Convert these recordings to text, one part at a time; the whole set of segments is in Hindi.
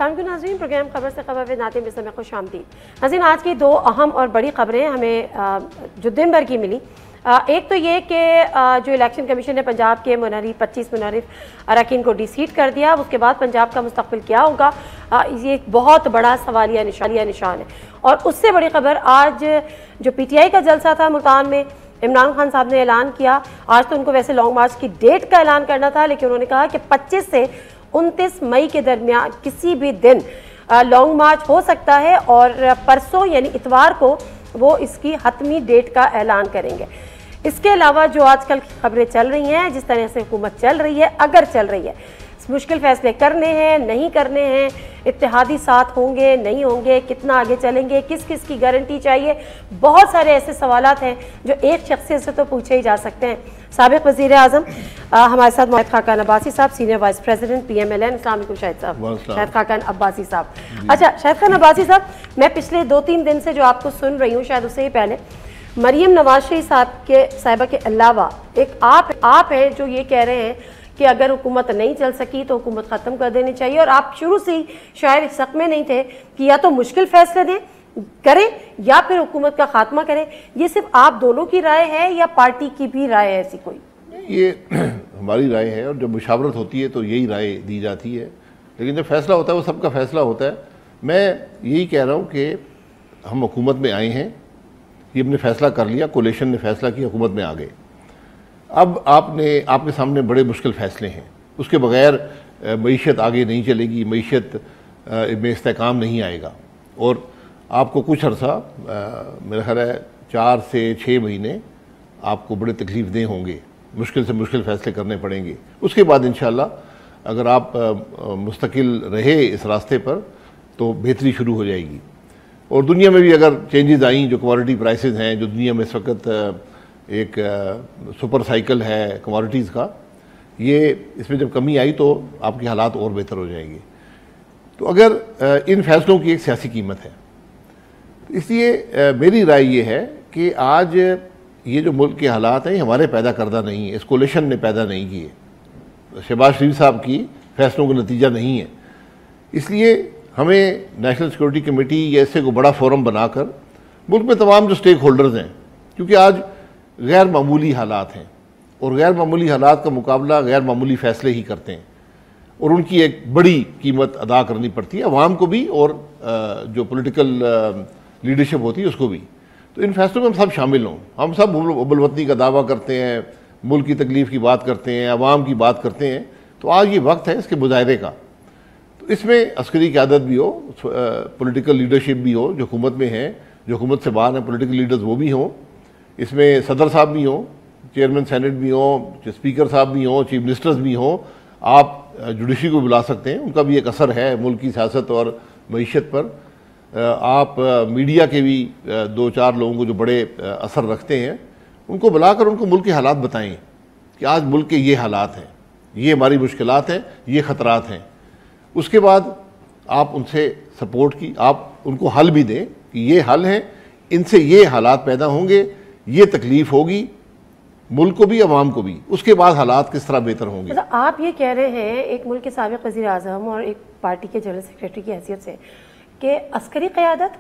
अस्सलाम नाज़रीन, प्रोग्राम खबर से खबर में नाते में समय खुशामदीद। नाज़रीन, आज की दो अहम और बड़ी खबरें हमें जो दिन भर की मिली। एक तो ये कि जो इलेक्शन कमीशन ने पंजाब के 25 मुनरिफ अरकान को डिसीट कर दिया, उसके बाद पंजाब का मुस्तकबिल क्या होगा, ये एक बहुत बड़ा सवालिया निशान है। और उससे बड़ी खबर, आज जो PTI का जलसा था मुल्तान में, इमरान खान साहब ने ऐलान किया। आज तो उनको वैसे लॉन्ग मार्च की डेट का ऐलान करना था, लेकिन उन्होंने कहा कि 25 से 29 मई के दरमियान किसी भी दिन लॉन्ग मार्च हो सकता है और परसों यानी इतवार को वो इसकी हतमी डेट का ऐलान करेंगे। इसके अलावा जो आजकल खबरें चल रही हैं, जिस तरह से हुकूमत चल रही है, अगर चल रही है, मुश्किल फैसले करने हैं नहीं करने हैं, इत्तेहादी साथ होंगे नहीं होंगे, कितना आगे चलेंगे, किस किस की गारंटी चाहिए, बहुत सारे ऐसे सवालात हैं जो एक शख्सियत से तो पूछे ही जा सकते हैं। साबिक वज़ीर आज़म हमारे साथ शाहिद खाकान अब्बासी साहब, सीनियर वाइस प्रेसिडेंट PMLN। अस्सलाम वालेकुम शाहिद साहब, शाहिद खाकान अब्बासी साहब। अच्छा शाहिद खान अब्बासी साहब, मैं पिछले 2-3 दिन से जो आपको सुन रही हूँ, शायद उससे ही पहले मरियम नवाज शरीफ साहिबा के अलावा एक आप हैं जो ये कह रहे हैं कि अगर हुकूमत नहीं चल सकी तो हुकूमत ख़त्म कर देनी चाहिए, और आप शुरू से ही शायद इस हक़ में नहीं थे कि या तो मुश्किल फैसले दें करें या फिर हुकूमत का खात्मा करें। ये सिर्फ आप दोनों की राय है या पार्टी की भी राय है ऐसी कोई? ये हमारी राय है, और जब मुशावरत होती है तो यही राय दी जाती है, लेकिन जब फैसला होता है वो सबका फैसला होता है। मैं यही कह रहा हूँ कि हम हुकूमत में आए हैं, ये हमने फैसला कर लिया, कोलिशन ने फैसला किया, हुकूमत में आ गए। अब आपके सामने बड़े मुश्किल फ़ैसले हैं, उसके बगैर मईशत आगे नहीं चलेगी, मईशत में इस्तेकाम नहीं आएगा, और आपको कुछ अर्सा मेरा ख्याल है 4 से 6 महीने आपको बड़े तकलीफ़ दें होंगे, मुश्किल से मुश्किल फ़ैसले करने पड़ेंगे। उसके बाद इंशाअल्लाह अगर आप मुस्तकिल रहे इस रास्ते पर तो बेहतरी शुरू हो जाएगी। और दुनिया में भी अगर चेंजेस आई, जो कमोडिटी प्राइसेस हैं, जो दुनिया में इस वक्त एक सुपर साइकिल है कमोडिटीज़ का, ये इसमें जब कमी आई तो आपके हालात और बेहतर हो जाएंगे। तो अगर इन फैसलों की एक सियासी कीमत है, इसलिए मेरी राय ये है कि आज ये जो मुल्क के हालात हैं हमारे पैदा करदा नहीं है, इस कोलिशन ने पैदा नहीं किए, शहबाज शरीफ साहब की फैसलों का नतीजा नहीं है। इसलिए हमें नेशनल सिक्योरिटी कमेटी या इससे को बड़ा फोरम बनाकर मुल्क में तमाम जो स्टेक होल्डर्स हैं, क्योंकि आज गैर मामूली हालात हैं और गैर मामूली हालात का मुकाबला गैर मामूली फ़ैसले ही करते हैं, और उनकी एक बड़ी कीमत अदा करनी पड़ती है अवाम को भी और जो पॉलिटिकल लीडरशिप होती है उसको भी। तो इन फैसलों में हम सब शामिल हों, हम सब हुब्बुल-वतनी का दावा करते हैं, मुल्क की तकलीफ़ की बात करते हैं, अवाम की बात करते हैं। तो आज ये वक्त है इसके मुजाहरे का। तो इसमें अस्करी क़यादत भी हो, पॉलिटिकल लीडरशिप भी हो, जो हुकूमत में है, जो हुकूमत से बाहर हैं पॉलिटिकल लीडर्स वो भी हों, इसमें सदर साहब भी हों, चेयरमैन सेनेट भी हों, स्पीकर साहब भी हों, चीफ मिनिस्टर्स भी हों, आप जुडिशरी को बुला सकते हैं, उनका भी एक असर है मुल्क की सियासत और मईशत पर। आप मीडिया के भी 2-4 लोगों को जो बड़े असर रखते हैं, उनको बुलाकर उनको मुल्क के हालात बताएं कि आज मुल्क के ये हालात हैं, ये हमारी मुश्किलात हैं, ये ख़तरात हैं। उसके बाद आप उनसे सपोर्ट की, आप उनको हल भी दें कि ये हल हैं, इनसे ये हालात पैदा होंगे, ये तकलीफ़ होगी मुल्क को भी अवाम को भी, उसके बाद हालात किस तरह बेहतर होंगे। मतलब आप ये कह रहे हैं एक मुल्क के साबिक़ वज़ीर आज़म और एक पार्टी के जनरल सेक्रेटरी की हैसियत से कि अस्करी क़यादत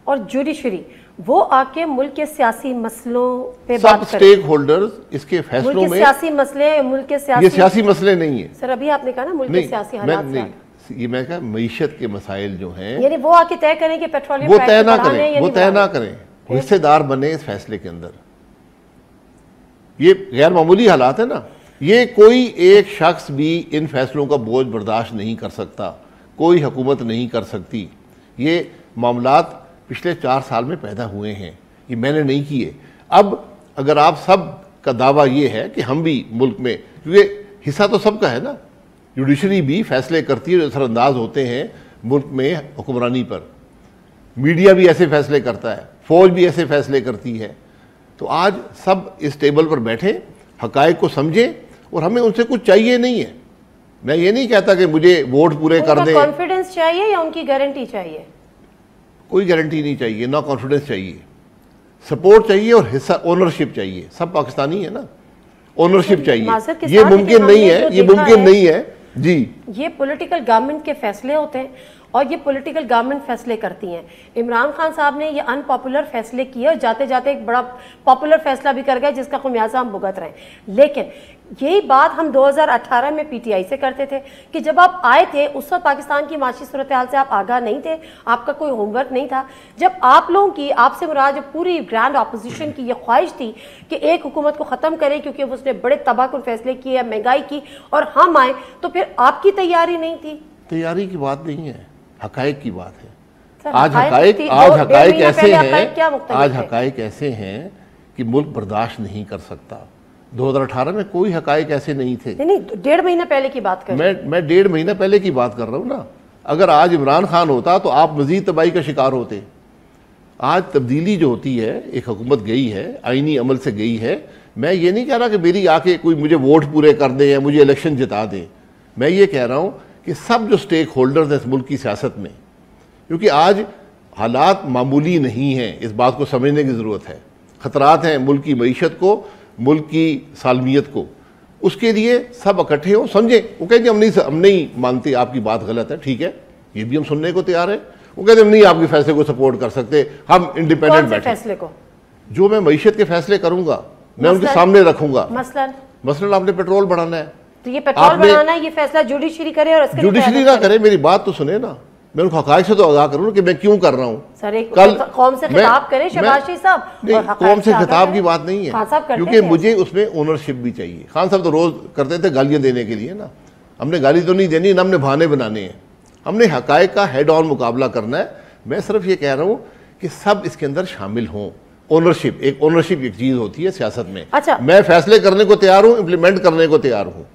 और जुडिशरी वो आके मुल्क के सियासी मसलों पे बात करें, स्टेक होल्डर्स इसके फैसलों में सियासी मसले, मुल्क के ये सियासी मसले नहीं है सर। अभी आपने कहा ना मुल्क के सियासी हालात, ये मैं कहा मईशत के मसाइल जो हैं, यानी वो आके तय करें कि पेट्रोलियम वो तय ना करें, वो तय ना करें, हिस्सेदार बने इस फैसले के अंदर। ये गैर मामूली हालात है ना, ये कोई एक शख्स भी इन फैसलों का बोझ बर्दाश्त नहीं कर सकता, कोई हुकूमत नहीं कर सकती। ये मामलात पिछले 4 साल में पैदा हुए हैं, ये मैंने नहीं किए। अब अगर आप सब का दावा ये है कि हम भी मुल्क में, क्योंकि हिस्सा तो सबका है ना, जुडिशरी भी फैसले करती है जो असरअंदाज होते हैं मुल्क में हुक्मरानी पर, मीडिया भी ऐसे फैसले करता है, फौज भी ऐसे फैसले करती है। तो आज सब इस टेबल पर बैठे, हकायक को समझें, और हमें उनसे कुछ चाहिए नहीं है। मैं ये नहीं कहता कि मुझे वोट पूरे कर दें, कॉन्फिडेंस चाहिए या उनकी गारंटी चाहिए? कोई गारंटी नहीं चाहिए, ना कॉन्फिडेंस चाहिए, सपोर्ट चाहिए और हिस्सा ओनरशिप चाहिए। सब पाकिस्तानी है ना, ओनरशिप चाहिए। ये मुमकिन नहीं है, ये मुमकिन नहीं है जी। ये पॉलिटिकल गवर्नमेंट के फैसले होते हैं और ये पॉलिटिकल गवर्नमेंट फैसले करती हैं। इमरान खान साहब ने ये अनपॉपुलर फैसले किए और जाते जाते एक बड़ा पॉपुलर फैसला भी कर गए जिसका खुमियाजा हम भुगत रहे हैं। लेकिन यही बात हम 2018 में पीटीआई से करते थे कि जब आप आए थे उस वक्त पाकिस्तान की माशी सूरत हाल से आप आगाह नहीं थे, आपका कोई होमवर्क नहीं था। जब आप लोगों की, आपसे मुराद पूरी ग्रैंड अपोजिशन की ये ख्वाहिश थी कि एक हुकूमत को ख़त्म करें क्योंकि उसने बड़े तबाहकुन फैसले किए, महंगाई की, और हम आए, तो फिर आपकी तैयारी नहीं थी? तैयारी की बात नहीं है, हकायक की बात है। सर, आज हकायक ऐसे हैं कि मुल्क बर्दाश्त नहीं कर सकता। 2018 में कोई हकायक ऐसे नहीं थे। नहीं, 1.5 महीना पहले की बात कर, मैं 1.5 महीना पहले की बात कर रहा हूँ ना। अगर आज इमरान खान होता तो आप मजीद तबाही का शिकार होते। आज तब्दीली जो होती है, एक हुकूमत गई है, आईनी अमल से गई है। मैं ये नहीं कह रहा कि मेरी आके कोई मुझे वोट पूरे कर दे या मुझे इलेक्शन जिता दे। मैं ये कह रहा हूँ कि सब जो स्टेक होल्डर्स हैं इस मुल्क की सियासत में, क्योंकि आज हालात मामूली नहीं हैं, इस बात को समझने की ज़रूरत है। ख़तरात हैं मुल्क की मईशत को, मुल्क की सालमियत को। उसके लिए सब इकट्ठे हो, समझे। वो कहेंगे हम नहीं मानते, आपकी बात गलत है, ठीक है, ये भी हम सुनने को तैयार है। वो कहते हम नहीं आपके फैसले को सपोर्ट कर सकते, हम इंडिपेंडेंट बैठे। फैसले को जो मैं मईशत के फैसले करूंगा मैं उनके सामने रखूंगा। मसलन आपने पेट्रोल बढ़ाना है, तो ये पेट्रोल बढ़ाना है, ये फैसला जुडिशरी करे, और जुडिशरी ना करे। मेरी बात तो सुने ना, मैं उनको हकायक से तो आगाह करूँ कि मैं क्यों कर रहा हूँ। कल कौम से खिताब करें शहबाज शरीफ साहब। कौम से खिताब की बात नहीं है, क्योंकि मुझे उसमें ओनरशिप भी चाहिए। खान साहब तो रोज करते थे गालियां देने के लिए ना, हमने गाली तो नहीं देनी ना, हमने बहाने बनाने हैं। हमने हकायक का हेड ऑन मुकाबला करना है। मैं सिर्फ ये कह रहा हूँ कि सब इसके अंदर शामिल हों। ओनरशिप एक चीज होती है सियासत में। अच्छा, मैं फैसले करने को तैयार हूँ, इंप्लीमेंट करने को तैयार हूँ,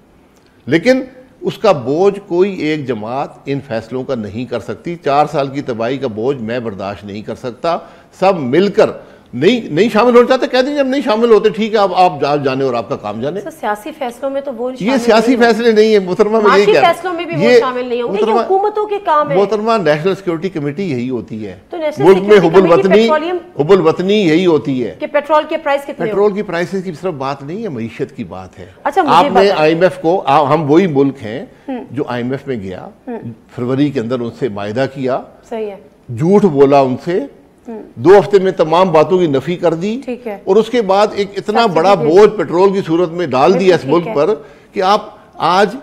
लेकिन उसका बोझ कोई एक जमात इन फैसलों का नहीं कर सकती। 4 साल की तबाही का बोझ मैं बर्दाश्त नहीं कर सकता। सब मिलकर नहीं शामिल होना चाहते, कह दीजिए हम नहीं शामिल होते, ठीक है, आप जाने और आपका काम जाने। सियासी फैसलों में तो वो ये सियासी फैसले नहीं है मोहतरमा, में यही फैसलों में भी वो शामिल नहीं होंगे, ये हुकूमतों के काम है। मोहतरमा, नेशनल सिक्योरिटी कमेटी यही होती है, तो मुल्क में हुबुल वतनी यही होती है कि पेट्रोल के प्राइस कितने, पेट्रोल की प्राइसेस की सिर्फ बात नहीं है, मईशत की बात है। अच्छा, आपने IMF को, हम वही मुल्क हैं जो IMF में गया, फरवरी के अंदर उनसे वायदा किया, सही है, झूठ बोला उनसे, 2 हफ्ते में तमाम बातों की नफी कर दी, ठीक है, और उसके बाद एक इतना बड़ा बोझ पेट्रोल की सूरत में डाल दिया इस मुल्क पर कि आप आज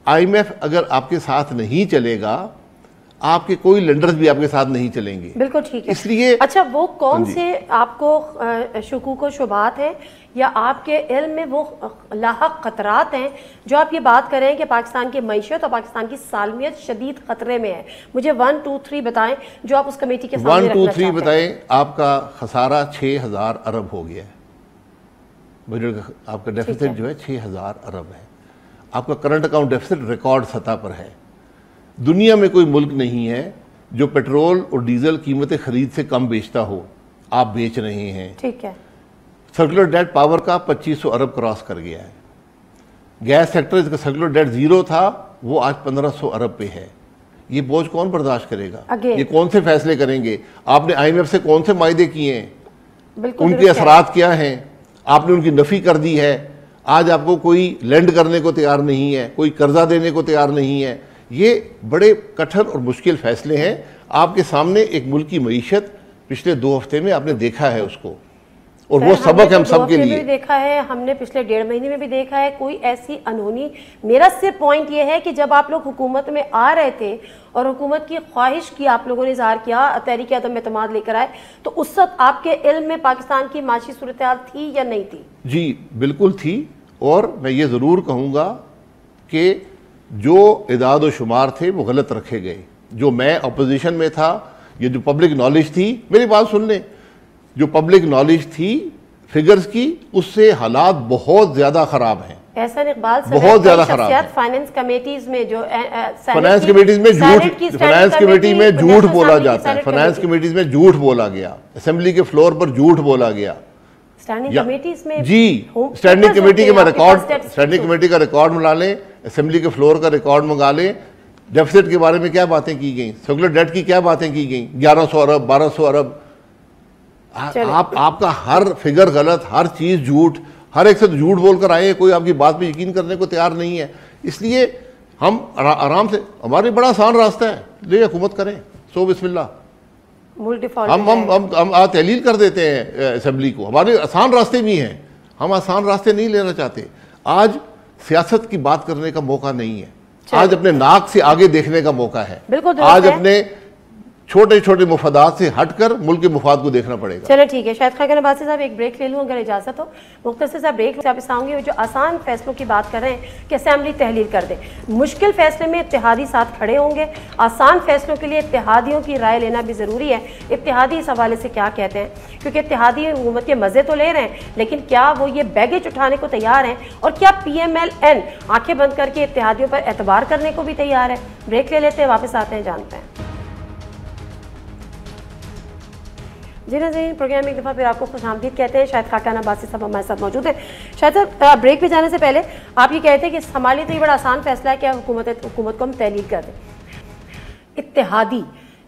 IMF अगर आपके साथ नहीं चलेगा, आपके कोई लेंडर्स भी आपके साथ नहीं चलेंगे। बिल्कुल ठीक है। इसलिए अच्छा, वो कौन से आपको शुकूक व शुबात हैं या आपके इल्म में वो लाहक खतरात हैं जो आप ये बात करें कि पाकिस्तान की मईशत और पाकिस्तान की सालमियत शदीद खतरे में है? मुझे 1, 2, 3 बताएं जो आप उस कमेटी के सामने 1, 2, 3 बताएं। आपका खसारा 6000 अरब हो गया है, बजट का आपका डेफिसिट जो है 6000 अरब है। आपका करंट अकाउंट डेफिसिट रिकॉर्ड सतह पर है। दुनिया में कोई मुल्क नहीं है जो पेट्रोल और डीजल कीमतें खरीद से कम बेचता हो, आप बेच रहे हैं, ठीक है। सर्कुलर डेट पावर का 2500 अरब क्रॉस कर गया है। गैस सेक्टर, इसका सर्कुलर डेट 0 था, वो आज 1500 अरब पे है। ये बोझ कौन बर्दाश्त करेगा? ये कौन से फैसले करेंगे? आपने IMF से कौन से मायदे किए हैं? उनके असरात क्या हैं? आपने उनकी नफी कर दी है। आज आपको कोई लेंड करने को तैयार नहीं है, कोई कर्जा देने को तैयार नहीं है। ये बड़े कठिन और मुश्किल फैसले हैं। आपके सामने एक मुल्क की मईशत पिछले 2 हफ्ते में आपने देखा है उसको, और वो सबक हम सब के लिए देखा है, हमने पिछले 1.5 महीने में भी देखा है। कोई ऐसी अनहोनी, मेरा सिर्फ पॉइंट ये है कि जब आप लोग हुकूमत में आ रहे थे और हुकूमत की ख्वाहिश की आप लोगों ने इजहार किया, तहरीक अदम एतमाद लेकर आए, तो उस वक्त आपके इल्म में पाकिस्तान की माशी सूरत हाल थी या नहीं थी? जी बिल्कुल थी। और मैं ये ज़रूर कहूँगा कि जो इदाद व शुमार थे वो गलत रखे गए। जो मैं अपोजिशन में था, ये जो पब्लिक नॉलेज थी, मेरी बात सुन लें, जो पब्लिक नॉलेज थी फिगर्स की, उससे हालात बहुत ज्यादा खराब हैं। एहसान इकबाल बहुत ज्यादा खराब है। फाइनेंस कमेटीज में जो फाइनेंस कमेटीज में फाइनेंस कमेटी में झूठ बोला जाता है। फाइनेंस कमेटीज में झूठ बोला गया, असेंबली के फ्लोर पर झूठ बोला गया। स्टैंडिंग कमेटीज में जी, स्टैंडिंग कमेटी के स्टैंडिंग कमेटी का रिकॉर्ड मंगा लें, असेंबली के फ्लोर का रिकॉर्ड मंगा लें। डेफिसिट के बारे में क्या बातें की गई, सर्कुलर डेट की क्या बातें की गई, 1100 अरब 1200 अरब। आपका हर फिगर गलत, हर चीज झूठ, हर एक से झूठ बोलकर आए, कोई आपकी बात पे यकीन करने को तैयार नहीं है। इसलिए हम आराम से, हमारे बड़ा आसान रास्ता है, ले हुकूमत करें, सो बिस्मिल्लाह। मुल्क डिफॉल्ट हम आज तहलील कर देते हैं असेंबली को। हमारे आसान रास्ते भी हैं, हम आसान रास्ते नहीं लेना चाहते। आज सियासत की बात करने का मौका नहीं है, आज अपने नाक से आगे देखने का मौका है। आज अपने छोटे छोटे मुफादात से हटकर मुल्क के मुफाद को देखना पड़ेगा। चलो ठीक है, शायद खान अब्बासी साहब एक ब्रेक ले लूँ अगर इजाज़त हो। मुख्तसर सा ब्रेक वापस आऊँगी। जो आसान फैसलों की बात कर रहे हैं कि असेंबली तहलील कर दे, मुश्किल फैसले में इत्तेहादी साथ खड़े होंगे। आसान फैसलों के लिए इत्तेहादियों की राय लेना भी ज़रूरी है। इत्तेहादी इस हवाले से क्या कहते हैं, क्योंकि इत्तेहादी हुकूमत के मज़े तो ले रहे हैं, लेकिन क्या वो ये बैगेज उठाने को तैयार हैं, और क्या PMLN आंखें बंद करके इत्तेहादियों पर एतबार करने को भी तैयार है। ब्रेक ले लेते हैं, वापस आते हैं, जानते हैं। जी नाज़रीन, प्रोग्राम में एक दफ़ा फिर आपको खुशामदीद कहते हैं। शायद खान अब्बासी साहब हमारे साथ मौजूद हैं। शायद साहब, ब्रेक पे जाने से पहले आप ये कहते हैं कि हमारे लिए तो ये बड़ा आसान फैसला है कि हुकूमत को हम तहलील कर दें। इत्तेहादी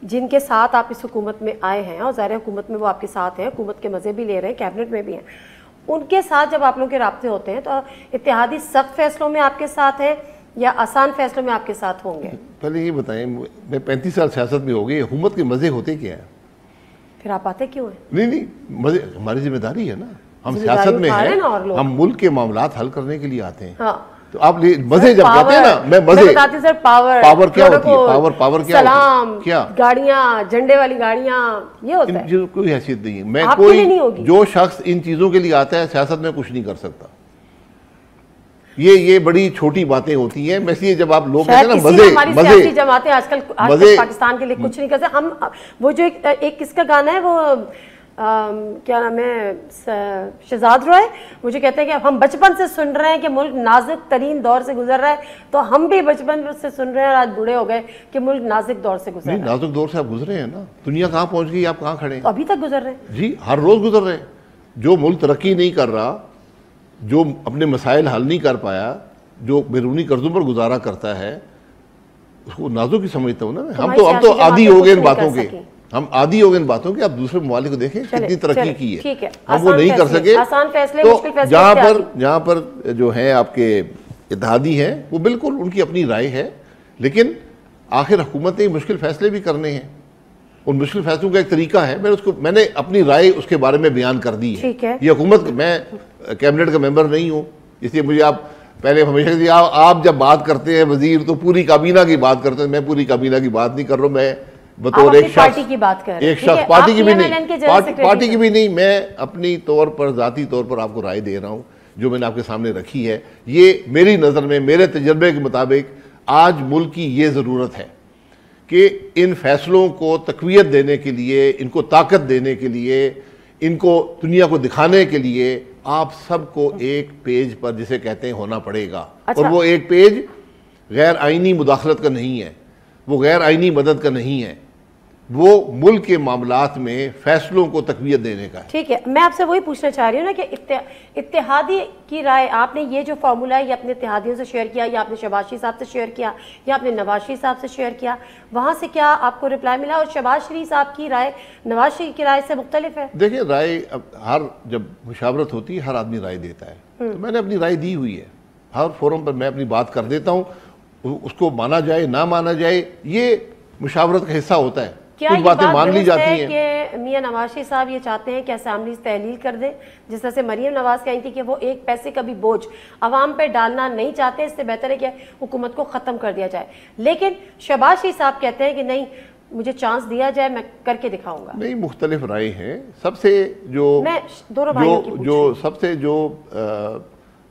जिनके साथ आप इस हुकूमत में आए हैं, और ज़ाहिर हुकूमत में वो आपके साथ हैं, हुकूमत के मज़े भी ले रहे हैं, कैबिनेट में भी हैं, उनके साथ जब आप लोगों के राब्ते होते हैं तो इत्तेहादी सख्त फैसलों में आपके साथ हैं या आसान फैसलों में आपके साथ होंगे? पहले ये बताएं, मैं 35 साल सियासत में हो गई, हुकूमत के मज़े होते क्या हैं? फिर आप आते क्यों हैं? नहीं, मजे हमारी जिम्मेदारी है ना, हम सियासत में हैं, हम मुल्क के मामलात हल करने के लिए आते हैं। हाँ। तो आप मजे जब कहते हैं ना, मैं मजे बताती सर, पावर क्या होती है? पावर क्या सलाम, क्या गाड़ियां, झंडे वाली गाड़ियां, ये होता है। इन कोई हैसियत नहीं है। मैं कोई जो शख्स इन चीजों के लिए आता है सियासत में कुछ नहीं कर सकता। ये बड़ी छोटी बातें होती हैं। वैसे जब आप लोग कहते हैं ना मजे जमातें आजकल पाकिस्तान के लिए कुछ नहीं करते। हम वो जो एक किसका गाना है, वो क्या नाम है, शहजाद रॉय, मुझे कहते हैं कि हम बचपन से सुन रहे हैं कि मुल्क नाजुक तरीन दौर से गुजर रहा है, तो हम भी बचपन से सुन रहे हैं, आज बूढ़े हो गए कि मुल्क नाजुक दौर से गुजर रहा है। नाजुक दौर से आप गुजरे हैं ना, दुनिया कहाँ पहुंच गई, आप कहाँ खड़े हैं? तो अभी तक गुजर रहे हैं जी, हर रोज गुजर रहे हैं। जो मुल्क तरक्की नहीं कर रहा, जो अपने मसाइल हल नहीं कर पाया, जो बैरूनी कर्जों पर गुजारा करता है, उसको नाजुक ही समझता हूँ ना मैं। हम तो आदी हो गए इन बातों के, हम आदी हो गए इन बातों के। आप दूसरे ममालिक को देखें कितनी तरक्की की है, हम वो नहीं कर सके। तो जहाँ पर जो है आपके इत्तेहादी हैं, वो बिल्कुल उनकी अपनी राय है, लेकिन आखिर हुकूमत ने मुश्किल फैसले भी करने हैं। उन मुश्किल फैसलों का एक तरीका है, मैंने अपनी राय उसके बारे में बयान कर दी है। ये हुकूमत, मैं कैबिनेट का मेंबर नहीं हूँ, इसलिए मुझे आप पहले हमेशा आप जब बात करते हैं वजीर तो पूरी काबीना की बात करते हैं। मैं पूरी काबीना की बात नहीं कर रहा हूँ, मैं बतौर एक शख्स पार्टी की बात कर रहे हैं। एक शख्स पार्टी की भी नहीं, पार्टी की भी नहीं, मैं अपनी तौर पर, जाती तौर पर आपको राय दे रहा हूँ जो मैंने आपके सामने रखी है। ये मेरी नज़र में, मेरे तजर्बे के मुताबिक आज मुल्क की ये ज़रूरत है कि इन फैसलों को तक़वियत देने के लिए, इनको ताकत देने के लिए, इनको दुनिया को दिखाने के लिए आप सबको एक पेज पर, जिसे कहते हैं, होना पड़ेगा। अच्छा। और वो एक पेज गैर आईनी मुदाखलत का नहीं है, वो गैर आईनी मदद का नहीं है, वो मुल्क के मामलात में फैसलों को तक़वियत देने का है। ठीक है, मैं आपसे वही पूछना चाह रही हूँ ना कि इत्तेहादी की राय, आपने ये जो फार्मूला है ये अपने इत्तेहादियों से शेयर किया, या आपने शहबाज शरीफ साहब से शेयर किया, या आपने नवाज शरीफ साहब से शेयर किया, वहाँ से क्या आपको रिप्लाई मिला? और शहबाज शरीफ साहब की राय नवाज शरीफ की राय से मुख्तलिफ है? देखिए, राय अब जब मुशावरत होती है, हर आदमी राय देता है, तो मैंने अपनी राय दी हुई है। हर फोरम पर मैं अपनी बात कर देता हूँ, उसको माना जाए ना माना जाए, ये मुशावरत का हिस्सा होता है। क्या कुछ बातें मान ली जाती हैं कि मियां नवाज शरीफ साहब ये चाहते हैं कि असेंबली तहलील कर दे, जिस तरह से मरियम नवाज कही थी कि वो एक पैसे का भी बोझ आवाम पे डालना नहीं चाहते, इससे बेहतर है कि हुकूमत को ख़त्म कर दिया जाए। लेकिन शहबाज शरीफ साहब कहते हैं कि नहीं, मुझे चांस दिया जाए, मैं करके दिखाऊंगा। नहीं, मुख्तलिफ राय हैं। सबसे जो सबसे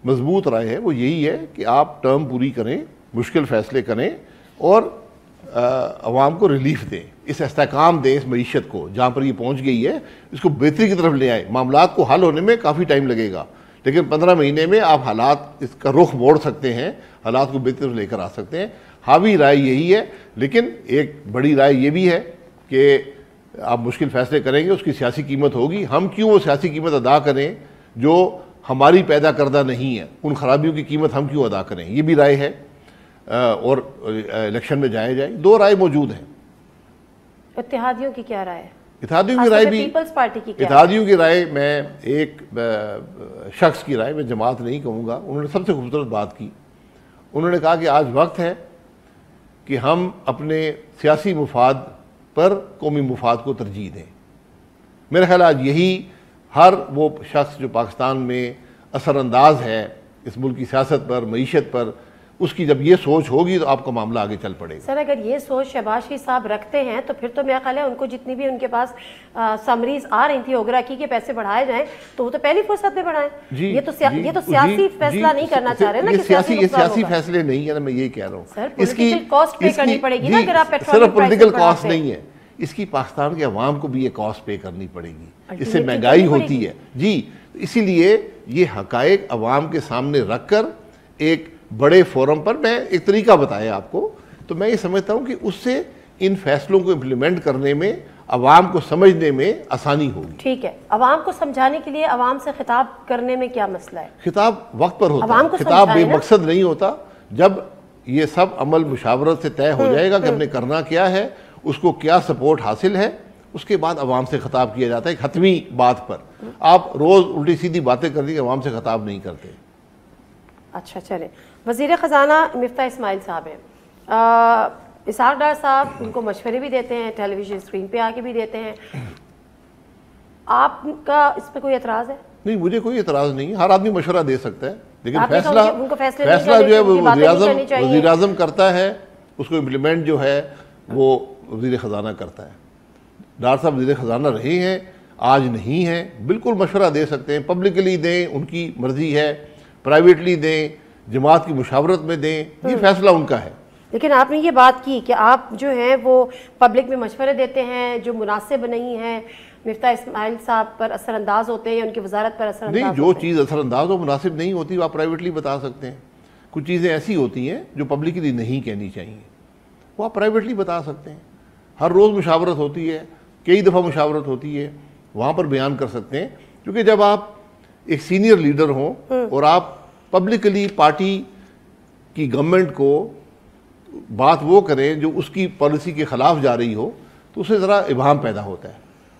मजबूत राय है वो यही है कि आप टर्म पूरी करें, मुश्किल फैसले करें और अवाम को रिलीफ दें, इस इस्तेहकाम दें, इस मईशत को जहाँ पर ये पहुँच गई है इसको बेहतरी की तरफ ले आए। मामलात को हल होने में काफ़ी टाइम लगेगा, लेकिन 15 महीने में आप हालात, इसका रुख मोड़ सकते हैं, हालात को बेहतर लेकर आ सकते हैं। हावी राय यही है, लेकिन एक बड़ी राय ये भी है कि आप मुश्किल फैसले करेंगे, उसकी सियासी कीमत होगी। हम क्यों वो सियासी कीमत अदा करें जो हमारी पैदा करदा नहीं है, उन खराबियों की कीमत हम क्यों अदा करें, ये भी राय है। और इलेक्शन में जाया जाए, दो राय मौजूद हैं। इत्तेहादियों की क्या राय है? इत्तेहादियों की राय भी, पीपल्स पार्टी की इत्तेहादियों की राय, मैं एक शख्स की राय, मैं जमात नहीं कहूँगा, उन्होंने सबसे खूबसूरत बात की। उन्होंने कहा कि आज वक्त है कि हम अपने सियासी मुफाद पर कौमी मुफाद को तरजीह दें। मेरा ख्याल आज यही हर वो शख्स जो पाकिस्तान में असरअंदाज है इस मुल्क की सियासत पर, मईशत पर, उसकी जब ये सोच होगी तो आपका मामला आगे चल पड़ेगा। सर अगर ये सोच शहबाज शरीफ साहब रखते हैं तो फिर तो मेरा ख्याल है उनको जितनी भी उनके पास समरीज आ रही थी ओगरा की के पैसे बढ़ाए जाएं तो वो तो पहली फुर्सत में बढ़ाए। ये तो सियासी फैसला नहीं करना चाह रहे ना, ये सियासी फैसले नहीं है ना, मैं ये कह रहा हूँ। इसकी कॉस्ट पे करनी पड़ेगी ना, अगर आप पेट्रोल सिर्फ पॉलिटिकल कॉस्ट नहीं है, इसकी पाकिस्तान के अवाम को भी ये कॉस्ट पे करनी पड़ेगी, इससे महंगाई होती है जी। इसीलिए ये हकायक अवाम के सामने रखकर एक बड़े फोरम पर मैं एक तरीका बताया आपको, तो मैं ये समझता हूँ कि उससे इन फैसलों को इम्प्लीमेंट करने में, अवाम को समझने में आसानी होगी। ठीक है, अवाम को समझाने के लिए अवाम से खिताब करने में क्या मसला है? खिताब वक्त पर होता है, खिताब बेमकसद नहीं होता। जब ये सब अमल मुशावरत से तय हो जाएगा कि हमने करना क्या है, उसको क्या सपोर्ट हासिल है, उसके बाद अवाम से खिताब किया जाता है एक हतमी बात पर। आप रोज उल्टी सीधी बातें करने के अवाम से खिताब नहीं करते। अच्छा चले, वज़ीर ख़जाना मिफ्ता इस्माइल साहब हैं, इसाक डार साहब उनको मशवरे भी देते हैं, टेलीविजन स्क्रीन पे आके भी देते हैं, आपका इस पर कोई एतराज़ है? नहीं, मुझे कोई एतराज़ नहीं है, हर आदमी मशवरा दे सकता है, लेकिन फैसला जो है वो वज़ीर आज़म करता है, उसको इम्प्लीमेंट जो है वो वज़ीर ख़जाना करता है। डार साहब वज़ीर ख़जाना रहे हैं, आज नहीं है, बिल्कुल मशवरा दे सकते हैं, पब्लिकली दें, उनकी मर्ज़ी है, प्राइवेटली दें, जमात की मुशावरत में दें, ये फैसला उनका है। लेकिन आपने ये बात की कि आप जो हैं वो पब्लिक में मशवरे देते हैं जो मुनासिब नहीं है, मिफ्ता इस्माइल साहब पर असरअंदाज होते हैं, उनकी वजारत पर असरअंदाज नहीं, जो चीज़ असरअंदाज हो मुनासिब नहीं होती वो आप प्राइवेटली बता सकते हैं। कुछ चीज़ें ऐसी होती हैं जो पब्लिकली नहीं कहनी चाहिए, वो आप प्राइवेटली बता सकते हैं। हर रोज़ मुशावरत होती है, कई दफ़ा मुशावरत होती है, वहाँ पर बयान कर सकते हैं। क्योंकि जब आप एक सीनियर लीडर हों और आप पब्लिकली पार्टी की गवर्नमेंट को बात वो करें जो उसकी पॉलिसी के ख़िलाफ़ जा रही हो, तो उससे ज़रा इबाहम पैदा होता है।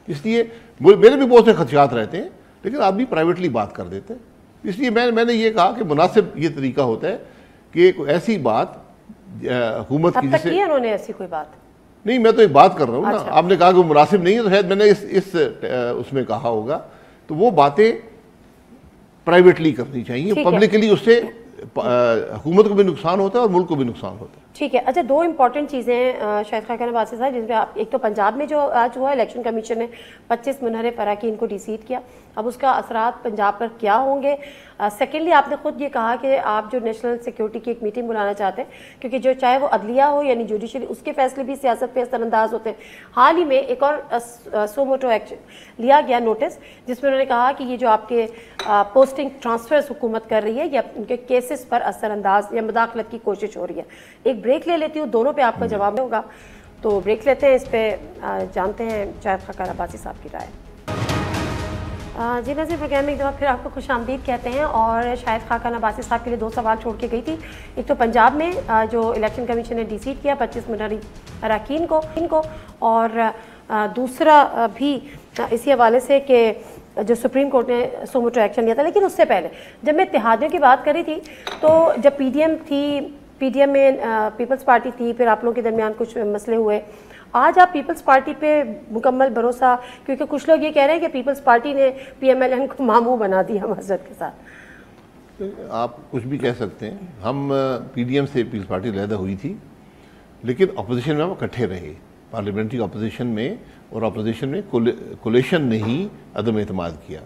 इसलिए मेरे भी बहुत से खदशात रहते हैं, लेकिन आप भी प्राइवेटली बात कर देते हैं। इसलिए मैंने ये कहा कि मुनासिब ये तरीका होता है कि कोई ऐसी बात हुकूमत की जिससे उन्होंने ऐसी कोई बात नहीं, मैं तो एक बात कर रहा हूँ ना। आपने कहा कि मुनासिब नहीं है, तो शायद मैंने इस उसमें कहा होगा, तो वो बातें प्राइवेटली करनी चाहिए। पब्लिकली उससे हुकूमत को भी नुकसान होता है और मुल्क को भी नुकसान होता है। ठीक है। अच्छा, दो इंपॉर्टेंट चीज़ें शाहिद खान वासी साहब जिसमें आप, एक तो पंजाब में जो आज हुआ, इलेक्शन कमीशन ने 25 मुनहरे फराकीन को डिसीट किया, अब उसका असरात पंजाब पर क्या होंगे। सेकेंडली आपने खुद ये कहा कि आप जो नेशनल सिक्योरिटी की एक मीटिंग बुलाना चाहते हैं, क्योंकि जो चाहे वो अदलिया हो यानी जुडिशरी, उसके फैसले भी सियासत पे असरअंदाज होते हैं। हाल ही में एक और सो मोटो एक्शन लिया गया नोटिस, जिसमें उन्होंने कहा कि ये जो आपके पोस्टिंग ट्रांसफर्स हुकूमत कर रही है या उनके केसेस पर असरअंदाज या मुदाखलत की कोशिश हो रही है। एक ब्रेक ले लेती हूँ, दोनों पे आपका जवाब होगा, तो ब्रेक लेते हैं। इस पे जानते हैं शाहिद खान अब्बासी साहब की राय। जी नज़ीर, प्रोग्राम में एक दफ़ा फिर आपको खुशामदीद कहते हैं। और शाहिद खान अब्बासी साहब के लिए दो सवाल छोड़ के गई थी। एक तो पंजाब में जो इलेक्शन कमीशन ने डिसीट किया 25 मुनहरी अरकान को, और दूसरा भी इसी हवाले से कि जो सुप्रीम कोर्ट ने सो मोटो एक्शन लिया था। लेकिन उससे पहले जब मैं इत्तेहादियों की बात करी थी, तो जब पीडीएम थी, पीडीएम में पीपल्स पार्टी थी, फिर आप लोगों के दरमियान कुछ मसले हुए। आज आप पीपल्स पार्टी पे मुकम्मल भरोसा, क्योंकि कुछ लोग ये कह रहे हैं कि पीपल्स पार्टी ने पीएमएलएन को मामू बना दिया मज़हब के साथ। आप कुछ भी कह सकते हैं। हम पीडीएम से पीपल्स पार्टी अलहदा हुई थी, लेकिन अपोजिशन में हम इकट्ठे रहे, पार्लियामेंट्री अपोजिशन में, और अपोजिशन में कोलेशन ने ही अदम एतमाद किया।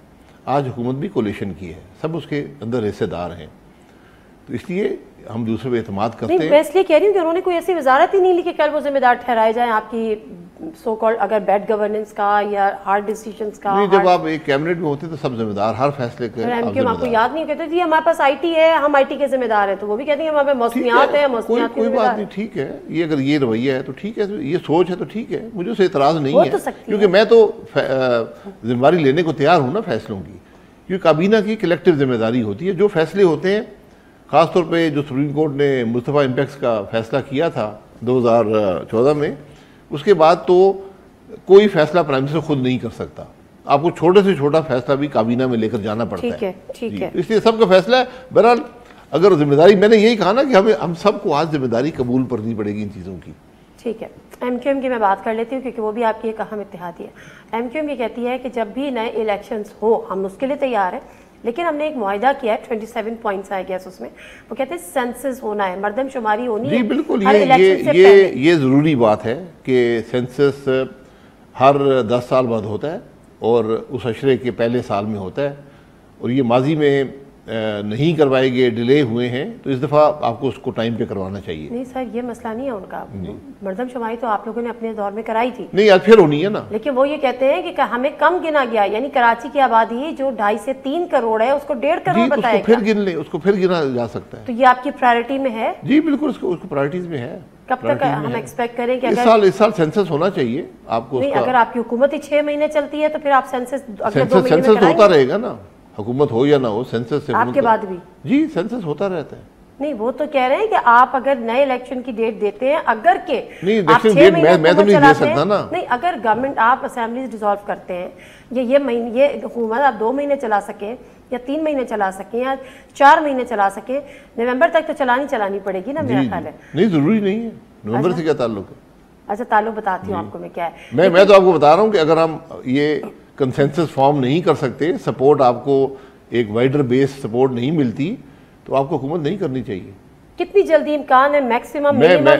आज हुकूमत भी कोलेशन की है, सब उसके अंदर हिस्सेदार हैं, तो इसलिए हम दूसरे पे एतमाद करते हैं। मैं इसलिए कह रही हूँ कि उन्होंने कोई ऐसी वजारत ही नहीं ली कि कल वो जिम्मेदार ठहराए जाएं आपकी सो कॉल्ड अगर बैड गवर्नेंस का या हार्ड डिसीजंस का। नहीं, जब आप एक कैबिनेट में होते तो सब जिम्मेदार, हर फैसले के आपको याद नहीं कहते जी हमारे पास आईटी है, हम आईटी के जिम्मेदार हैं, तो वो भी कहते हैं हमारे पास मौसमियात है, मौसमियात कोई बात नहीं, ठीक है। ये अगर ये रवैया है तो ठीक है, ये सोच है तो ठीक है, मुझे उससे इतराज़ नहीं है, क्योंकि मैं तो जिम्मेदारी लेने को तैयार हूँ ना फैसलों की, क्योंकि काबीना की कलेक्टिव जिम्मेदारी होती है। जो फैसले होते हैं, ख़ासतौर पे जो सुप्रीम कोर्ट ने मुस्तफ़ा इम्पैक्ट्स का फैसला किया था 2014 में, उसके बाद तो कोई फैसला प्राइम मिनिस्टर खुद नहीं कर सकता। आपको छोटे से छोटा फैसला भी काबीना में लेकर जाना पड़ता है। ठीक है। इसलिए सबका फैसला है। बहरहाल अगर जिम्मेदारी, मैंने यही कहा ना कि हम सबको आज जिम्मेदारी कबूल करनी पड़ेगी इन चीज़ों की। ठीक है, एमक्यूएम की मैं बात कर लेती हूँ क्योंकि वो भी आपकी एक अहम इत्तेहादी है। एमक्यूएम ये कहती है कि जब भी नए इलेक्शंस हो हम उसके लिए तैयार हैं, लेकिन हमने एक मुआहिदा किया है, 27 पॉइंट्स आई गेस उसमें, वो कहते हैं सेंसस होना है, मर्दमशुमारी होनी है। जी बिल्कुल, ये ज़रूरी बात है कि सेंसस हर 10 साल बाद होता है और उस अशरे के पहले साल में होता है, और ये माजी में नहीं करवाए गए, डिले हुए हैं, तो इस दफ़ा आपको उसको टाइम पे करवाना चाहिए। नहीं सर, ये मसला नहीं है उनका, मर्दमशुमारी तो आप लोगों ने अपने दौर में कराई थी। नहीं, आज फिर होनी है ना। लेकिन वो ये कहते हैं कि हमें कम गिना गया, यानी कराची की आबादी जो 2.5 से 3 करोड़ है उसको 1.5 करोड़ बताया गया। फिर गिन ले, उसको फिर गिना जा सकता है। तो ये आपकी प्रायोरिटी में है? जी बिल्कुल, उसको प्रायोरिटीज में है। कब तक हम एक्सपेक्ट करें कि इस साल सेंसस होना चाहिए आपको? नहीं, अगर आपकी हुकूमत ही 6 महीने चलती है तो फिर आप सेंसस अगले 2 महीने में सेंसस होता रहेगा ना, हुकूमत हो या ना हो, सेंसस से आपके बाद भी। जी सेंसस होता रहता है। नहीं, वो तो कह रहे हैं कि आप अगर नए इलेक्शन की डेट देते हैं, अगर के नहीं इलेक्शन डेट मैं तो नहीं दे सकता ना। नहीं, अगर गवर्नमेंट आप असेंबलीज डिसॉल्व करते हैं, ये हुकूमत आप 2 महीने चला सके या 3 महीने चला सके या 4 महीने चला सके, नवंबर तक तो चलानी पड़ेगी ना, मेरा ख्याल है। नहीं, जरूरी नहीं है, नवंबर से क्या ताल्लुक है? अच्छा, ताल्लुक बताती हूँ आपको मैं क्या है। मैं तो आपको बता रहा हूँ कि अगर हम ये कंसेंसस फॉर्म नहीं कर सकते, सपोर्ट आपको एक वाइडर बेस सपोर्ट नहीं मिलती, तो आपको हुकूमत नहीं करनी चाहिए। कितनी जल्दी इम्कान है मैक्सिमम? मैं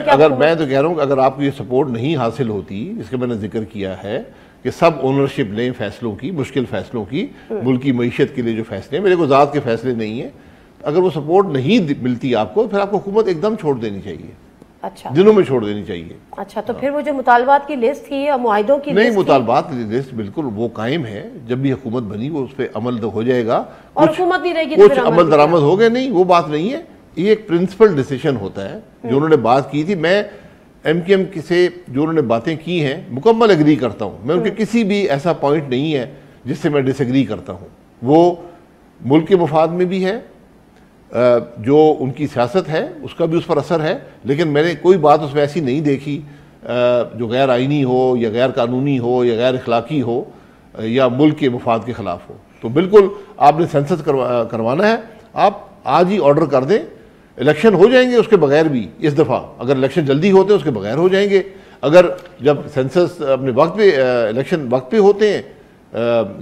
तो कह रहा हूँ कि अगर आपको ये सपोर्ट नहीं हासिल होती, जिसका मैंने जिक्र किया है कि सब ओनरशिप लें फैसलों की, मुश्किल फैसलों की, मुल्क की मईशत के लिए जो फैसले, मेरे को ज़ात के फैसले नहीं है, अगर वो सपोर्ट नहीं मिलती आपको, फिर आपको हुकूमत एकदम छोड़ देनी चाहिए। अच्छा, दिनों में छोड़ देनी चाहिए। अच्छा, तो फिर वो जो मुतालबात की लिस्ट थी या मुआहिदों की नहीं, मुतालबात की लिस्ट बिल्कुल वो कायम है, जब भी हुकूमत बनी वो उस पर अमल तो हो जाएगा, और हुकूमत नहीं रहेगी, कुछ अमल दरामद हो गए, नहीं वो बात नहीं है, ये एक प्रिंसिपल डिसीजन होता है। जो उन्होंने बात की थी, मैं एमक्यूएम से जो उन्होंने बातें की हैं मुकम्मल एग्री करता हूँ, मैं उनके किसी भी ऐसा पॉइंट नहीं है जिससे मैं डिसएग्री करता हूँ। वो मुल्क के मुफाद में भी है, जो उनकी सियासत है उसका भी उस पर असर है, लेकिन मैंने कोई बात उसमें ऐसी नहीं देखी जो गैर आइनी हो या गैर कानूनी हो या गैर अखलाकी हो या मुल्क के मुफाद के ख़िलाफ़ हो। तो बिल्कुल आपने सेंसस करवाना है, आप आज ही ऑर्डर कर दें, इलेक्शन हो जाएंगे उसके बगैर भी। इस दफ़ा अगर इलेक्शन जल्दी होते हैं उसके बगैर हो जाएंगे, अगर जब सेंसस अपने वक्त पे इलेक्शन वक्त पे होते हैं,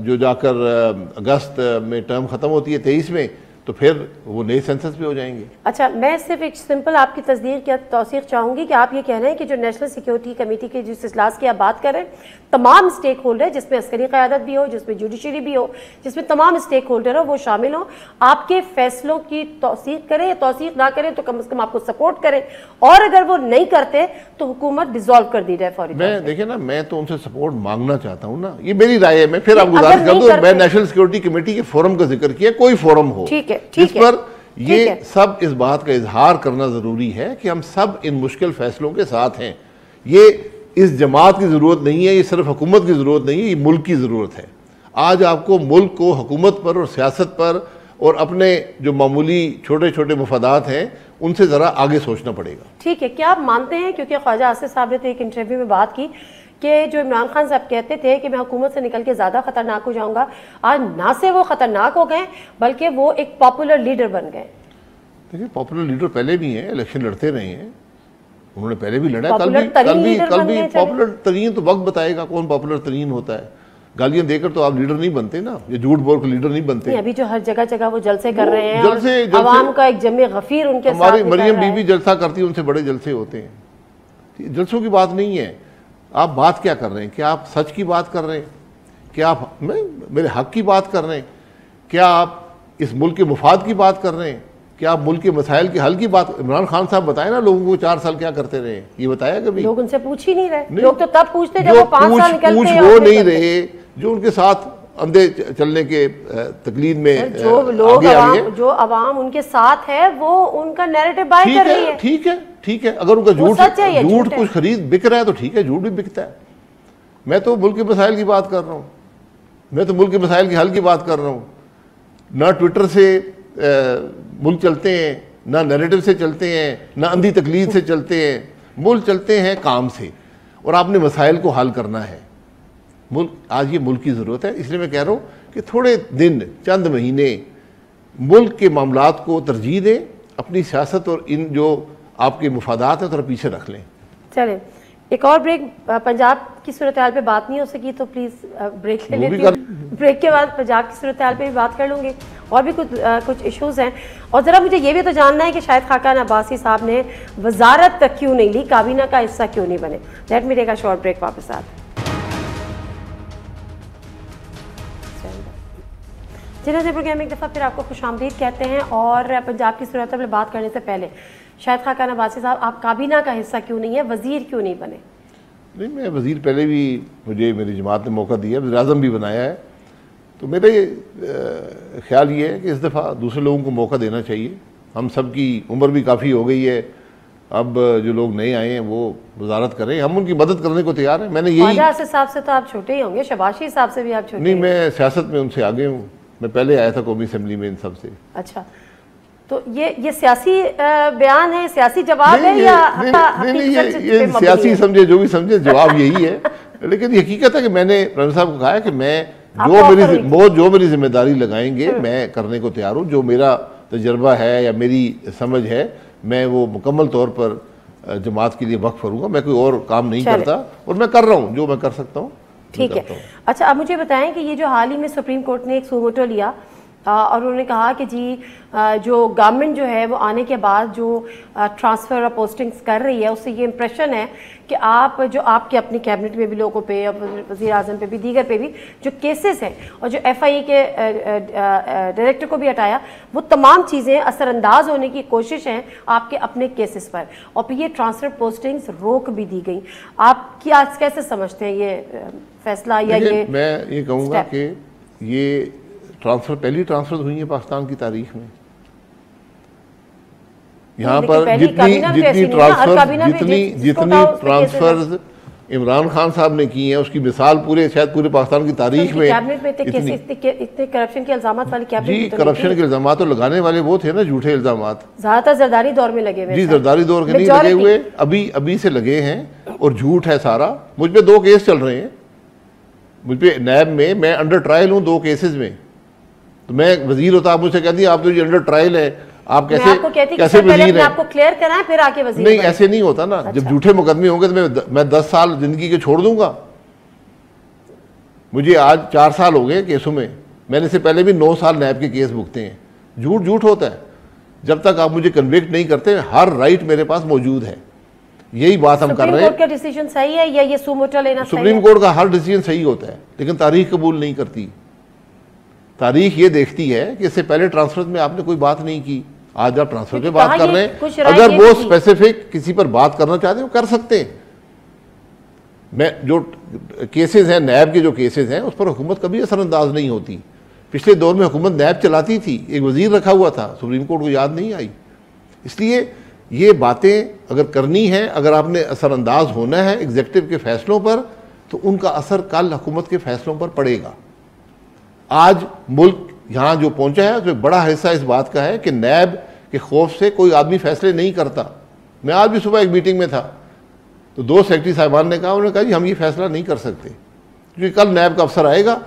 जो जाकर अगस्त में टर्म ख़त्म होती है 23 में, तो फिर वो नए सेंसस पे हो जाएंगे। अच्छा, मैं सिर्फ एक सिंपल आपकी तस्दीक या तौसीक चाहूँगी कि आप ये कह रहे हैं कि जो नेशनल सिक्योरिटी कमेटी के जिस इजलास की आप बात कर रहे हैं, तमाम स्टेक होल्डर, जिसमें अस्करी क़यादत भी हो, जिसमें जुडिशरी भी हो, जिसमें तमाम स्टेक होल्डर हो, वो शामिल हो, आपके फैसलों की तौसीक करें या तौसीक ना करें तो कम से कम आपको सपोर्ट करें, और अगर वो नहीं करते तो हुकूमत डिसॉल्व कर दी जाए फौरी। मैं देखिए ना, मैं तो उनसे सपोर्ट मांगना चाहता हूँ ना, ये मेरी राय है। मैं फिर आपको गुजारिश कर दूं, मैं नेशनल सिक्योरिटी कमेटी के फोरम का जिक्र किया, कोई फोरम हो जिस पर ये सब इस बात का इजहार करना जरूरी है कि हम सब इन मुश्किल फैसलों के साथ हैं। ये इस जमात की जरूरत नहीं है, ये सिर्फ हुकूमत की जरूरत नहीं है, ये मुल्क की जरूरत है। आज आपको मुल्क को हुकूमत पर और सियासत पर और अपने जो मामूली छोटे छोटे मफादात हैं उनसे ज़रा आगे सोचना पड़ेगा। ठीक है, क्या आप मानते हैं, क्योंकि ख्वाजा आसिफ साहब ने तो एक इंटरव्यू में बात की कि जो इमरान खान साहब कहते थे कि मैं हुकूमत से निकल के ज़्यादा ख़तरनाक हो जाऊंगा, आज ना से वो ख़तरनाक हो गए बल्कि वो एक पॉपुलर लीडर बन गए। देखिए, पॉपुलर लीडर पहले भी हैं, इलेक्शन लड़ते रहे हैं, उन्होंने पहले भी लड़ा, कल भी पॉपुलर तरीन तो वक्त बताएगा कौन पॉपुलर तरीन होता है। गालियां देकर तो आप लीडर नहीं बनते ना, ये झूठ बोल कर लीडर नहीं बनते। अभी जो हर जगह जगह वो जलसे कर रहे हैं, जलसे अवाम का एक जमे गफीर उनके साथ हमारी मरियम बीबी जलसा करती है, उनसे बड़े जलसे होते हैं। जलसों की बात नहीं है, आप बात क्या कर रहे हैं? क्या आप सच की बात कर रहे हैं? क्या आप मेरे हक की बात कर रहे हैं? क्या आप इस मुल्क के मुफाद की बात कर रहे हैं? क्या आप मुल्क के मसाइल के हल की बात? इमरान खान साहब बताए ना लोगों को 4 साल क्या करते रहे, ये बताया कभी? लोग उनसे पूछ ही नहीं रहे। लोग तो तब पूछते जब वो 5 साल निकलते पूछ वो नहीं रहे जो उनके साथ अंधे चलने के तकलीद में जो लोग जो अवाम उनके साथ है वो उनका नैरेटिव बाय कर रही है। ठीक है, अगर उनका झूठ कुछ खरीद बिक रहा है तो ठीक है, झूठ भी बिकता है। मैं तो मुल्क के मसाइल की बात कर रहा हूँ, मैं तो मुल्क के मसाइल के हल की बात कर रहा हूँ। ना ट्विटर से मुल्क चलते हैं, ना नैरेटिव से चलते हैं, ना अंधी तकलीद से चलते हैं, मुल्क चलते हैं काम से, और आपने मसाइल को हल करना है। मुल्क आज ये मुल्क की ज़रूरत है, इसलिए मैं कह रहा हूँ कि थोड़े दिन, चंद महीने मुल्क के मामलात को तरजीह दें, अपनी सियासत और इन जो आपके मुफादात हैं थोड़ा पीछे रख लें। चलें, एक और ब्रेक। पंजाब की सूरत हाल पे बात नहीं हो सकी तो प्लीज़ ब्रेक ले लेती हूँ। ब्रेक के बाद पंजाब की सूरत हाल पे भी बात कर लूँगी, और भी कुछ इश्यूज़ हैं। और ज़रा मुझे ये भी तो जानना है कि शायद खाकान अब्बासी साहब ने वजारत तक क्यों नहीं ली, काबीना का हिस्सा क्यों नहीं बने। Let me take a short break, वापस आते। जिन्हें प्रोग्राम एक दफ़ा फिर आपको खुशामदीद कहते हैं। और पंजाब की सूरत में बात करने से पहले शायद खाकान अब्बासी साहब, आप काबीना का हिस्सा क्यों नहीं है, वज़ीर क्यों नहीं बने? नहीं, मैं वज़ीर पहले भी, मुझे मेरी जमात ने मौका दिया, वज़ीर आज़म भी बनाया है, तो मेरा ख्याल ये है कि इस दफ़ा दूसरे लोगों को मौका देना चाहिए। हम सब की उम्र भी काफ़ी हो गई है, अब जो लोग नए आए हैं वो वजारत करें, हम उनकी मदद करने को तैयार हैं। मैंने यही, साहब से तो आप छोटे ही होंगे, शबाशी साहब से भी आप छोटे? नहीं, मैं सियासत में उनसे आगे हूँ, मैं पहले आया था कौमी असम्बली में इन सब से। अच्छा, तो ये सियासी बयान है, सियासी जवाब है या ये सियासी समझे जो भी समझे, जवाब यही है। लेकिन हकीकत है कि मैंने प्राइम साहब को कहा है कि मैं जो मेरी जिम्मेदारी लगाएंगे मैं करने को तैयार हूँ। जो मेरा तजर्बा है या मेरी समझ है, मैं वो मुकम्मल तौर पर जमात के लिए वक्फ करूँगा। मैं कोई और काम नहीं करता, और मैं कर रहा हूँ जो मैं कर सकता हूँ। ठीक है। अच्छा, अब मुझे बताएं कि ये जो हाल ही में सुप्रीम कोर्ट ने एक सुमोटो लिया और उन्होंने कहा कि जी जो गवर्नमेंट जो है वो आने के बाद जो ट्रांसफ़र और पोस्टिंग्स कर रही है, उससे ये इम्प्रेशन है कि आप जो आपके अपनी कैबिनेट में भी लोगों पे, वज़ीर आज़म पे भी, दीगर पे भी जो केसेस हैं, और जो FIA के डायरेक्टर को भी हटाया, वो तमाम चीज़ें असरअंदाज होने की कोशिश है आपके अपने केसेस पर, और फिर ये ट्रांसफ़र पोस्टिंग्स रोक भी दी गई। आप क्या कैसे समझते हैं ये फैसला? या ये मैं ये कहूँगा कि ये ट्रांसफर पहली ट्रांसफर हुई है पाकिस्तान की तारीख में। यहाँ पर जितनी ट्रांसफर इमरान खान साहब ने की है, उसकी मिसाल शायद पूरे पाकिस्तान की तारीख में। कैबिनेट में इतने करप्शन के इल्जाम वाली कैबिनेट? जी, करप्शन के इल्जाम तो लगाने वाले वो थे ना, झूठे इल्जाम। ज्यादातर जरदारी दौर में लगे हुए। जी, जरदारी दौर के नहीं लगे हुए, अभी से लगे हैं, और झूठ है सारा। मुझ पे 2 केस चल रहे हैं, मुझ पे नैब में, मैं अंडर ट्रायल हूँ 2 केसेज में। तो मैं वजीर होता, आप मुझसे कहती आप तो ये अंडर ट्रायल है, आप कैसे वजीर हैं? आपको क्लियर कराएं फिर आके वजीर? नहीं, ऐसे नहीं होता ना। जब झूठे मुकदमे होंगे तो मैं 10 साल जिंदगी के छोड़ दूंगा। मुझे आज 4 साल हो गए केसों में, मैंने इससे पहले भी 9 साल नैब के केस भुगते हैं। झूठ होता है। जब तक आप मुझे कन्विक्ट नहीं करते, हर राइट मेरे पास मौजूद है। यही बात हम कर रहे हैं। सुप्रीम कोर्ट का डिसीजन सही है या ये सुमोटो लेना? सुप्रीम कोर्ट का हर डिसीजन सही होता है, लेकिन तारीख कबूल नहीं करती। तारीख ये देखती है कि इससे पहले ट्रांसफर में आपने कोई बात नहीं की। आज आप ट्रांसफर पे बात कर रहे हैं, अगर वो स्पेसिफिक किसी पर बात करना चाहते हैं वो कर सकते हैं। मैं जो केसेस हैं, नैब के जो केसेस हैं, उस पर हुकूमत कभी असरअंदाज नहीं होती। पिछले दौर में हुकूमत नैब चलाती थी, एक वजीर रखा हुआ था, सुप्रीम कोर्ट को याद नहीं आई। इसलिए ये बातें अगर करनी है, अगर आपने असरअंदाज होना है एग्जीक्यूटिव के फैसलों पर, तो उनका असर कल हुकूमत के फैसलों पर पड़ेगा। आज मुल्क यहाँ जो पहुँचा है उसमें बड़ा हिस्सा इस बात का है कि नैब के खौफ से कोई आदमी फैसले नहीं करता। मैं आज भी सुबह एक मीटिंग में था, तो 2 सेक्रेटरी साहिबान ने कहा, उन्होंने कहा जी हम ये फैसला नहीं कर सकते, क्योंकि कल नैब का अफसर आएगा,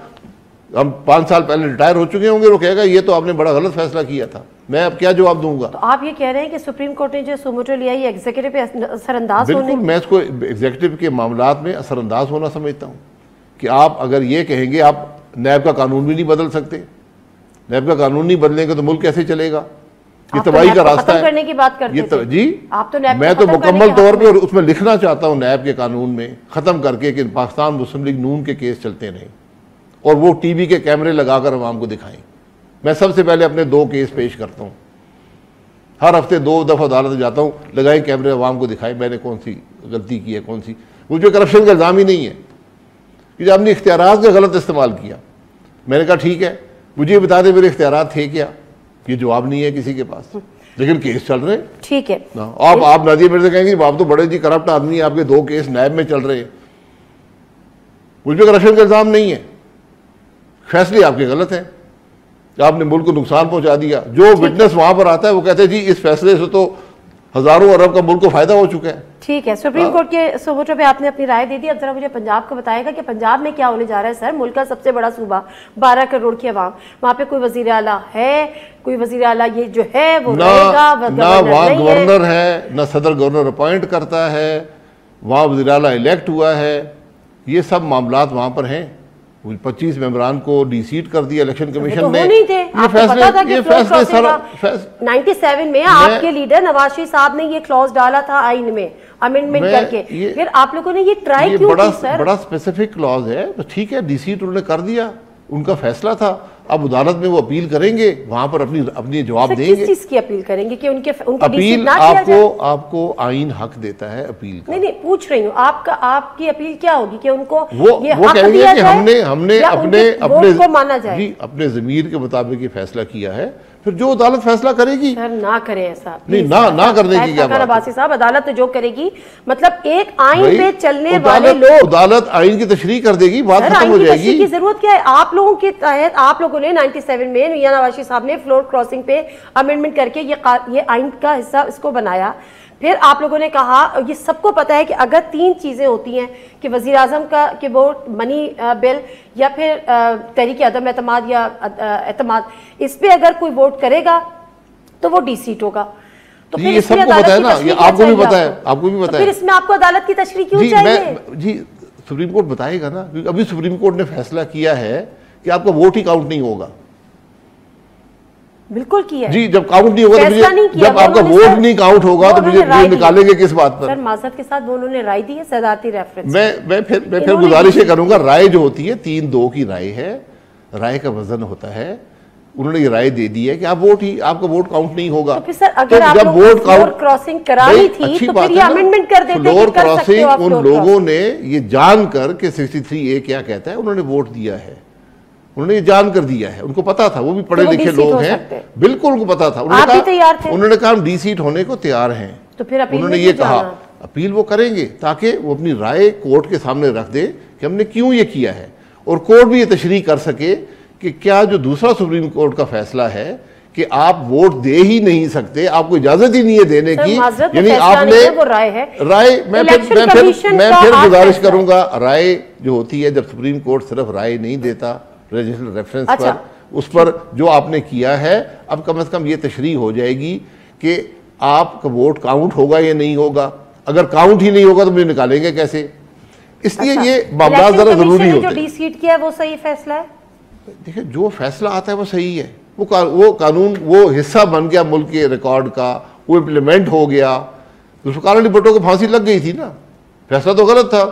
हम 5 साल पहले रिटायर हो चुके होंगे, वो कहेगा ये तो आपने बड़ा गलत फैसला किया था। मैं अब क्या जवाब दूंगा? तो आप ये कह रहे हैं कि सुप्रीम कोर्ट ने जो सुमोटो लिया ये एग्जीक्यूटिव पे असरअंदाज होने? बिल्कुल, मैं इसको एग्जीक्यूटिव के मामलात में असरअंदाज होना समझता हूँ कि आप अगर ये कहेंगे आप नैब का कानून भी नहीं बदल सकते, नैब का कानून नहीं बदलेंगे तो मुल्क कैसे चलेगा? ये तबाही का रास्ता है। करने की बात करते थे जी, आप तो नैब मैं तो मुकम्मल तौर पे उसमें लिखना चाहता हूँ नैब के कानून में खत्म करके कि पाकिस्तान मुस्लिम लीग नून के केस चलते रहें और वो टीवी के कैमरे लगाकर अवाम को दिखाएं। मैं सबसे पहले अपने 2 केस पेश करता हूँ, हर हफ्ते 2 दफ़ा अदालत जाता हूँ, लगाए कैमरे, अवाम को दिखाएं मैंने कौन सी गलती की है, कौन सी। मुझे करप्शन का इल्ज़ाम ही नहीं है कि आपने इख्तियारात का गलत इस्तेमाल किया। मैंने कहा ठीक है, मुझे बता दें मेरे इख्तियारात थे क्या? ये जवाब नहीं है किसी के पास, लेकिन केस चल रहे हैं। ठीक है, आप नादिया मेरे से कहेंगे आप तो बड़े जी करप्ट आदमी, आपके 2 केस नैब में चल रहे हैं। मुझ पर करप्शन का इल्ज़ाम नहीं है, फैसले आपके गलत हैं, आपने मुल्क को नुकसान पहुंचा दिया। जो विटनेस वहां पर आता है वो कहते हैं जी इस फैसले से तो हजारों अरब का मुल्क को फायदा हो चुका है। ठीक है, सुप्रीम कोर्ट के सबूतों पे आपने अपनी राय दे दी। अब जरा मुझे पंजाब का बताएगा कि पंजाब में क्या होने जा रहा है। सर, मुल्क का सबसे बड़ा सूबा, 12 करोड़ की आवाम, वहाँ पे कोई वजीर आला है? कोई वजीर आला ये जो है वो रहेगा? ना वहाँ गवर्नर है, ना सदर गवर्नर अपॉइंट करता है, वहाँ वजीर आला इलेक्ट हुआ है। ये सब मामलात वहाँ पर हैं। 25 मेंबरान को डिसीट कर दिया इलेक्शन कमीशन ने। नहीं थे, ये फैसले 97 में आपके लीडर नवाज शरीफ साहब ने ये क्लॉज डाला था आइन में अमेंडमेंट करके, फिर आप लोगों ने ये ट्राई क्यों की सर? बड़ा स्पेसिफिक क्लॉज है, तो ठीक है, डिसीट उन्होंने कर दिया, उनका फैसला था। अब अदालत में वो अपील करेंगे, वहां पर अपनी जवाब देंगे। किस चीज की अपील करेंगे कि उनके अपील ना आपको आइन हक देता है अपील का। नहीं पूछ रही हूँ, आपकी अपील क्या होगी कि उनको वो कहेंगे कि हमने अपने को माना जाए। जी, अपने ज़मीर के मुताबिक ये फैसला किया है, फिर जो अदालत फैसला करेगी। सर ना करें ऐसा, नहीं ना करने की क्या बात है? अब्बासी साहब, अदालत तो जो करेगी, मतलब एक आइन पे चलने वाले लोग, अदालत आइन की तशरीह कर देगी, बात खत्म हो जाएगी। की जरूरत क्या है? आप लोगों के तहत आप लोगों ने 97 में मियां नवाज शरीफ साहब ने फ्लोर क्रॉसिंग पे अमेंडमेंट करके ये आइन का हिस्सा इसको बनाया। फिर आप लोगों ने कहा, ये सबको पता है कि अगर 3 चीजें होती हैं कि वजीर आजम का कि वोट, मनी बिल या फिर तहरीक अदम एतमाद या एतमाद, इस पे अगर कोई वोट करेगा तो वो डिसीट होगा। तो फिर ये सबको पता है ना, ये आपको भी पता है, आपको भी पता है। फिर इसमें आपको अदालत की तशरीह क्यों चाहिए? जी, सुप्रीम कोर्ट बताएगा ना, क्योंकि अभी सुप्रीम कोर्ट ने फैसला किया है कि आपका वोट ही काउंट नहीं होगा। बिल्कुल किया है जी, जब काउंट नहीं होगा तो जब आपका वोट नहीं काउंट होगा तो मुझे निकालेंगे किस बात पर? सर, माजरत के साथ वो उन्होंने राय दी है, सदारती रेफरेंस। मैं फिर गुजारिश करूंगा, राय जो होती है 3-2 की राय है, राय का वजन होता है। उन्होंने ये राय दे दी है कि आपका वोट काउंट नहीं होगा। तो सर, अगर आप जब वोट काउंट क्रॉसिंग करानी थी तो फिर ये अमेंडमेंट कर देते। फ्लोर क्रॉसिंग उन लोगों ने ये जानकर के 63A क्या कहता है, उन्होंने वोट दिया है, उन्होंने ये जान कर दिया है, उनको पता था, वो भी पढ़े लिखे लोग हैं, बिल्कुल उनको पता था। उन्होंने कहा हम डिसीट होने को तैयार हैं। तो फिर उन्होंने ये कहा अपील वो करेंगे ताकि वो अपनी राय कोर्ट के सामने रख दे कि हमने क्यों ये किया है, और कोर्ट भी ये तशरीह कर सके कि क्या जो दूसरा सुप्रीम कोर्ट का फैसला है कि आप वोट दे ही नहीं सकते, आपको इजाजत ही नहीं है देने की, यानी आपने राय मैं फिर गुजारिश करूंगा, राय जो होती है जब सुप्रीम कोर्ट सिर्फ राय नहीं देता रेफरेंस पर, उस पर जो आपने किया है, अब कम से कम ये तशरीह हो जाएगी कि आपका वोट काउंट होगा या नहीं होगा। अगर काउंट ही नहीं होगा तो मुझे निकालेंगे कैसे? इसलिए ये मामला जरा जरूरी होता है। जो डिसीट किया है वो सही फैसला है। देखिए, जो फैसला आता है वो सही है, वो कानून वो हिस्सा बन गया मुल्क के रिकॉर्ड का, वो इम्प्लीमेंट हो गया। जुल्फ़िकार भुट्टो को फांसी लग गई थी ना, फैसला तो गलत था,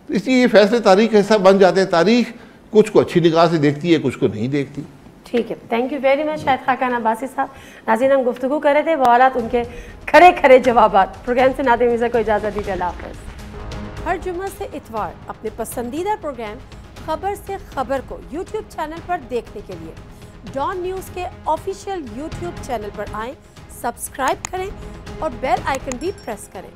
इसलिए ये फैसले तारीख का हिस्सा बन जाते हैं। तारीख कुछ को अच्छी निगाह से देखती है, कुछ को नहीं देखती। ठीक है, thank you very much Shahid Khaqan Abbasi साहब। नाज़रीन, हम गुफ्तगू कर रहे थे सवालात उनके खरे जवाबात। प्रोग्राम से नादिम मिर्ज़ा को इजाज़त दीजिए, अल्लाह हाफ़िज़। हर जुम्मा से इतवार अपने पसंदीदा प्रोग्राम खबर से खबर को यूट्यूब चैनल पर देखने के लिए डॉन न्यूज़ के ऑफिशियल यूट्यूब चैनल पर आएँ, सब्सक्राइब करें और बेल आइकन भी प्रेस करें।